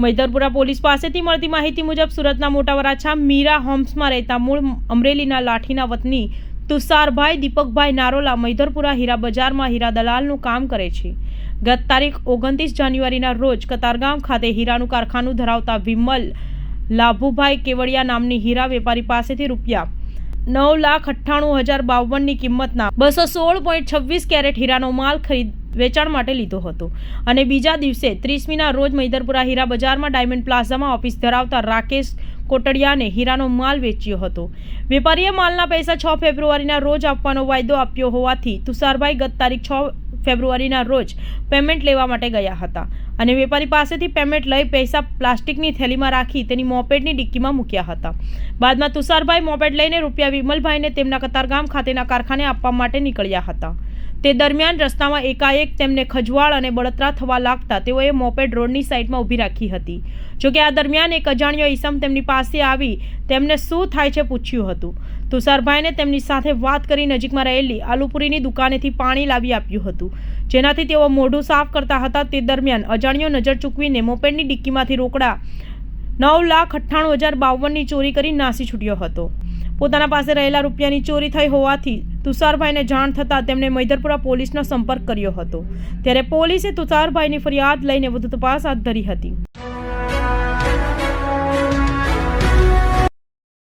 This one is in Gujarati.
મૈદરપુરા પોલીસ પાસેથી મળતી માહિતી મુજબ સુરતના મોટા વરાછા મીરા હોમ્સમાં રહેતા મૂળ અમરેલીના લાઠીના વતની તુષારભાઈ દીપકભાઈ નારોલા મૈદરપુરા હીરા બજારમાં હીરા દલાલનું કામ કરે છે. ગત તારીખ 29 જાન્યુઆરીના રોજ કતારગામ ખાતે હીરાનું કારખાનું ધરાવતા વિમલ લાભુભાઈ કેવડિયા નામની હીરા વેપારી પાસેથી રૂપિયા 9,98,052ની કિંમતના 216.26 કેરેટ હીરાનો માલ વેચાણ માટે લીધો હતો અને બીજા દિવસે 30મીના રોજ મૈદરપુરા હીરા બજારમાં ડાયમંડ પ્લાઝામાં ઓફિસ ધરાવતા રાકેશ કોટડિયાને હીરાનો માલ વેચ્યો હતો. વેપારીએ માલના પૈસા 6 ફેબ્રુઆરીના રોજ આપવાનો વાયદો આપ્યો હોવાથી તુષારભાઈ ગત તારીખ 6 ફેબ્રુઆરીના રોજ પેમેન્ટ લેવા માટે ગયા હતા અને વેપારી પાસેથી પેમેન્ટ લઈ પૈસા પ્લાસ્ટિકની થેલીમાં રાખી તેની મોપેડની ડિક્કીમાં મૂક્યા હતા. બાદમાં તુષારભાઈ મોપેડ લઈને રૂપિયા વિમલભાઈને તેમના કતારગામ ખાતેના કારખાને આપવા માટે નીકળ્યા હતા. તે દરમિયાન રસ્તામાં એકાએક તેમને ખજવાળ અને બળતરા થવા લાગતા તેઓએ મોપેડ રોડની સાઈડમાં ઊભી રાખી હતી. જોકે આ દરમિયાન એક અજાણ્યો ઈસમ તેમની પાસે આવી તેમને શું થાય છે પૂછ્યું હતું. તુષારભાઈને તેમની સાથે વાત કરી નજીકમાં રહેલી આલુપુરીની દુકાનેથી પાણી લાવી આપ્યું હતું, જેનાથી તેઓ મોઢું સાફ કરતા હતા. તે દરમિયાન અજાણ્યો નજર ચૂકવીને મોપેડની ડિક્કીમાંથી રોકડા 9,98,052ની ચોરી કરી નાસી છૂટ્યો હતો. પોતાના પાસે રહેલા રૂપિયાની ચોરી થઈ હોવાથી તુષારભાઈને જાણ થતાં તેમણે મૈદરપુરા પોલીસનો સંપર્ક કર્યો હતો. ત્યારે પોલીસે તુષારભાઈની ફરિયાદ લઈને વધુ તપાસ હાથ ધરી હતી.